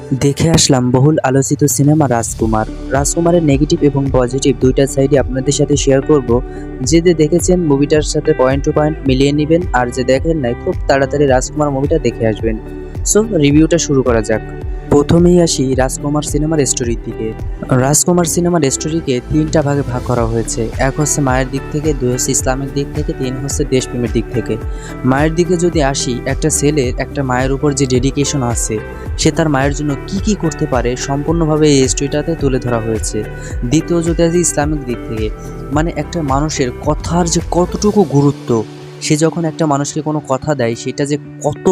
দেখে আসলাম বহুল আলোচিত সিনেমা রাজকুমার। রাজকুমারের নেগেটিভ এবং পজিটিভ দুইটা সাইডই আপনাদের সাথে শেয়ার করব। যে দেখেছেন মুভিটার সাথে পয়েন্ট টু পয়েন্ট মিলিয়ে নেবেন, আর যে দেখেন নাই খুব তাড়াতাড়ি রাজকুমার মুভিটা দেখে আসবেন। সো রিভিউটা শুরু করা যাক। প্রথমেই আসি রাজকুমার সিনেমার স্টোরির দিকে। রাজকুমার সিনেমার স্টোরিকে তিনটা ভাগে ভাগ করা হয়েছে। এক হচ্ছে মায়ের দিক থেকে, দুই হচ্ছে ইসলামিক দিক থেকে, তিন হচ্ছে দেশপ্রেমের দিক থেকে। মায়ের দিকে যদি আসি, একটা ছেলের একটা মায়ের উপর যে ডেডিকেশন আছে, সে তার মায়ের জন্য কি কি করতে পারে সম্পূর্ণভাবে এই স্টোরিটাতে তুলে ধরা হয়েছে। দ্বিতীয় যদি আসি ইসলামিক দিক থেকে, মানে একটা মানুষের কথার যে কতটুকু গুরুত্ব, সে যখন একটা মানুষকে কোনো কথা দেয় সেটা যে কত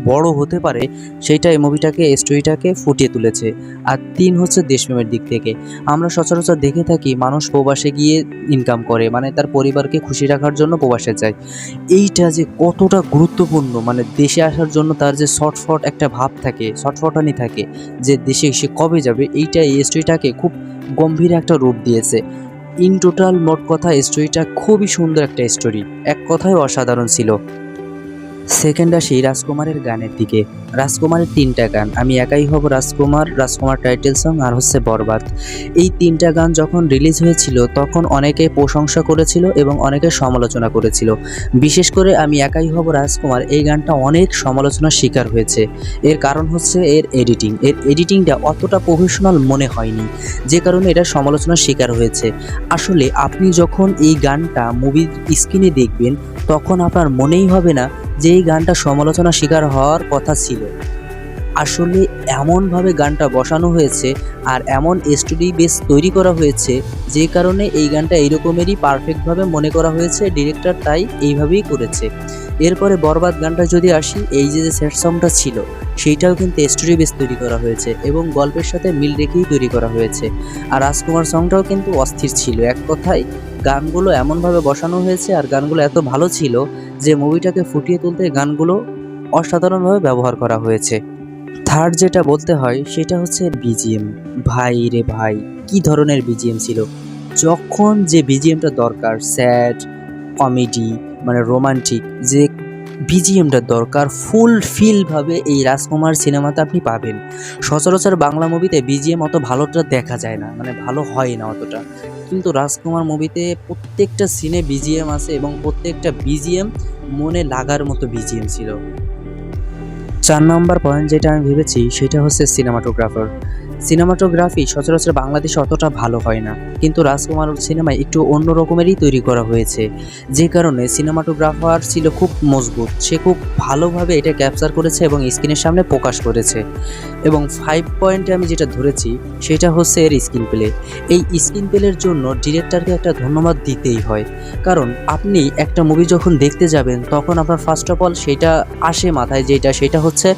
বড় হতে পারে, সেইটা এই মুভিটাকে স্টোরিটাকে ফুটিয়ে তুলেছে। আর তিন হচ্ছে দেশপ্রেমের দিক থেকে। আমরা সচরাচর দেখে থাকি মানুষ প্রবাসে গিয়ে ইনকাম করে, মানে তার পরিবারকে খুশি রাখার জন্য প্রবাসে যায়। এইটা যে কতটা গুরুত্বপূর্ণ, মানে দেশে আসার জন্য তার যে ছটফট একটা ভাব থাকে, ছটফটানি থাকে যে দেশে সে কবে যাবে, এইটা এই স্টোরিটাকে খুব গম্ভীর একটা রূপ দিয়েছে। ইন টোটাল মোট কথা স্টোরিটা খুবই সুন্দর একটা স্টোরি, এক কথায় অসাধারণ ছিল। সেকেন্ড আসি রাজকুমারের গানের দিকে। রাজকুমারের তিনটা গান, আমি একাই হব রাজকুমার, রাজকুমার টাইটেল সং, আর হচ্ছে বরবাদ। এই তিনটা গান যখন রিলিজ হয়েছিল তখন অনেকে প্রশংসা করেছিল এবং অনেকে সমালোচনা করেছিল। বিশেষ করে আমি একাই হব রাজকুমার এই গানটা অনেক সমালোচনার শিকার হয়েছে। এর কারণ হচ্ছে এর এডিটিংটা অতটা প্রফেশনাল মনে হয়নি, যে কারণে এটা সমালোচনার শিকার হয়েছে। আসলে আপনি যখন এই গানটা মুভির স্ক্রিনে দেখবেন তখন আপনার মনেই হবে না যে এই গানটা সমালোচনার শিকার হওয়ার কথা ছিল। আসলে এমনভাবে গানটা বসানো হয়েছে আর এমন স্টোরি বেস তৈরি করা হয়েছে, যে কারণে এই গানটা এইরকমেরই পারফেক্টভাবে মনে করা হয়েছে, ডিরেক্টর তাই এইভাবেই করেছে। এরপরে বরবাদ গানটা যদি আসি, এই যে সেট সংটা ছিল সেইটাও কিন্তু স্টোরি বেস তৈরি করা হয়েছে এবং গল্পের সাথে মিল রেখেই তৈরি করা হয়েছে। আর রাজকুমার সংটাও কিন্তু অস্থির ছিল। এক কথায় গানগুলো এমনভাবে বসানো হয়েছে আর গানগুলো এত ভালো ছিল যে মুভিটাকে ফুটিয়ে তুলতে গানগুলো অসাধারণভাবে ব্যবহার করা হয়েছে। থার্ড যেটা বলতে হয় সেটা হচ্ছে বিজিএম। ভাই রে ভাই, কি ধরনের বিজিএম ছিল! যখন যে বিজিএমটা দরকার, স্যাড, কমেডি, মানে রোমান্টিক যে বিজিএমটা দরকার, ফুলফিলভাবে এই রাজকুমার সিনেমাতে আপনি পাবেন। সচরাচর বাংলা মুভিতে বিজিএম অত ভালোটা দেখা যায় না, মানে ভালো হয় না অতটা, কিন্তু রাজকুমার মুভিতে প্রত্যেকটা সিনে বিজিএম আছে এবং প্রত্যেকটা বিজিএম মনে লাগার মতো বিজিএম ছিল। ৪ নম্বর পয়েন্ট যেটা আমি ভেবেছি সেটা হচ্ছে সিনেমাটোগ্রাফার। সিনেমাটোগ্রাফি সচরাচর বাংলাদেশে অতটা ভালো হয় না, কিন্তু রাজকুমার সিনেমায় একটু অন্য রকমেরই তৈরি করা হয়েছে, যে কারণে সিনেমাটোগ্রাফার ছিল খুব মজবুত। সে খুব ভালোভাবে এটা ক্যাপচার করেছে এবং স্ক্রিনের সামনে প্রকাশ করেছে। এবং 5 পয়েন্টে আমি যেটা ধরেছি সেটা হচ্ছে এর স্ক্রিন প্লে। এই স্ক্রিন প্লের জন্য ডিরেক্টরকে একটা ধন্যবাদ দিতেই হয়, কারণ আপনি একটা মুভি যখন দেখতে যাবেন তখন আপনার ফার্স্ট অফ অল সেটা আসে মাথায়, সেটা হচ্ছে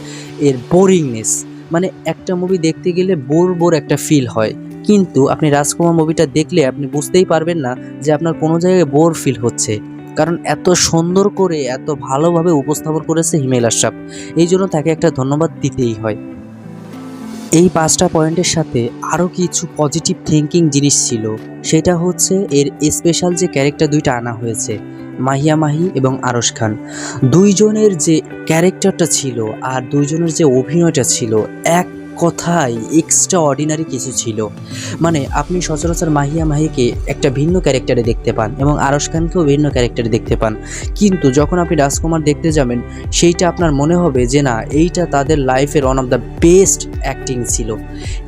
এর বোরিংনেস। মানে একটা মুভি দেখতে গেলে বোর একটা ফিল হয়, কিন্তু আপনি রাজকুমার মুভিটা দেখলে আপনি বুঝতেই পারবেন না যে আপনার কোনো জায়গায় বোর ফিল হচ্ছে, কারণ এত সুন্দর করে এত ভালোভাবে উপস্থাপন করেছে হিমেল আশরাফ। এই জন্য তাকে একটা ধন্যবাদ দিতেই হয়। এই ৫টা পয়েন্টের সাথে আরও কিছু পজিটিভ থিঙ্কিং জিনিস ছিল, সেটা হচ্ছে এর স্পেশাল যে ক্যারেক্টার দুইটা আনা হয়েছে, মাহিয়া মাহি এবং আরশ খান। দুইজনের যে ক্যারেক্টারটা ছিল আর দুইজনের যে অভিনয়টা ছিল, এক কথায় এক্সট্রা অর্ডিনারি কিছু ছিল। মানে আপনি সচরাচর মাহিয়া মাহিকে একটা ভিন্ন ক্যারেক্টারে দেখতে পান এবং আরশ খানকেও ভিন্ন ক্যারেক্টারে দেখতে পান, কিন্তু যখন আপনি রাজকুমার দেখতে যাবেন সেইটা আপনার মনে হবে যে না, এইটা তাদের লাইফের one of the best acting ছিল।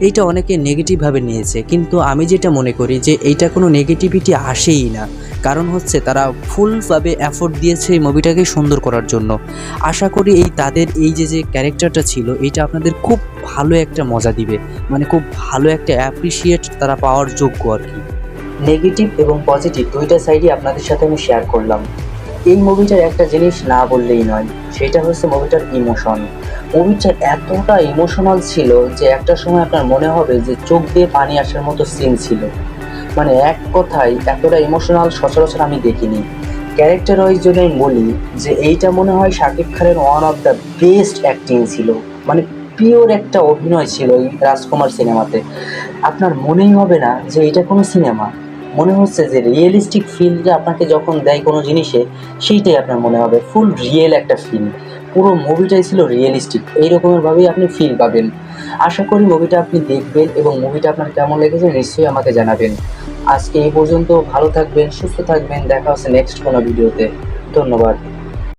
এইটা অনেকে নেগেটিভভাবে নিয়েছে, কিন্তু আমি যেটা মনে করি যে এইটা কোনো নেগেটিভিটি আসেই না, কারণ হচ্ছে তারা ফুলভাবে এফোর্ট দিয়েছে এই মুভিটাকে সুন্দর করার জন্য। আশা করি এই তাদের এই যে ক্যারেক্টারটা ছিল এইটা আপনাদের খুব ভালো একটা মজা দিবে, মানে খুব ভালো একটা অ্যাপ্রিসিয়েট তারা পাওয়ার যোগ্য আর কি। নেগেটিভ এবং পজিটিভ দুইটা সাইডই আপনাদের সাথে আমি শেয়ার করলাম। এই মুভিটার একটা জিনিস না বললেই নয়, সেটা হচ্ছে মুভিটার ইমোশন। মুভিটা এতটা ইমোশনাল ছিল যে একটা সময় আপনার মনে হবে যে চোখ দিয়ে পানি আসার মতো সিন ছিল। মানে এক কথায় এতটা ইমোশনাল সচরাচর আমি দেখিনি। ক্যারেক্টার ওয়াইজ যদি আমি বলি যে এইটা মনে হয় শাকিব খানের one of the best acting ছিল, মানে পিওর একটা অভিনয় ছিল এই রাজকুমার সিনেমাতে। আপনার মনেই হবে না যে এটা কোনো সিনেমা, মনে হচ্ছে যে রিয়েলিস্টিক ফিলটা আপনাকে যখন দেয় কোনো জিনিসে, সেইটাই আপনার মনে হবে ফুল রিয়েল একটা ফিল। পুরো মুভিটাই ছিল রিয়েলিস্টিক, এই রকমেরভাবেই আপনি ফিল পাবেন। আশা করি মুভিটা আপনি দেখবেন এবং মুভিটা আপনার কেমন লেগেছে নিশ্চয়ই আমাকে জানাবেন। আজকে এই পর্যন্ত, ভালো থাকবেন, সুস্থ থাকবেন, দেখা হচ্ছে নেক্সট কোনো ভিডিওতে। ধন্যবাদ।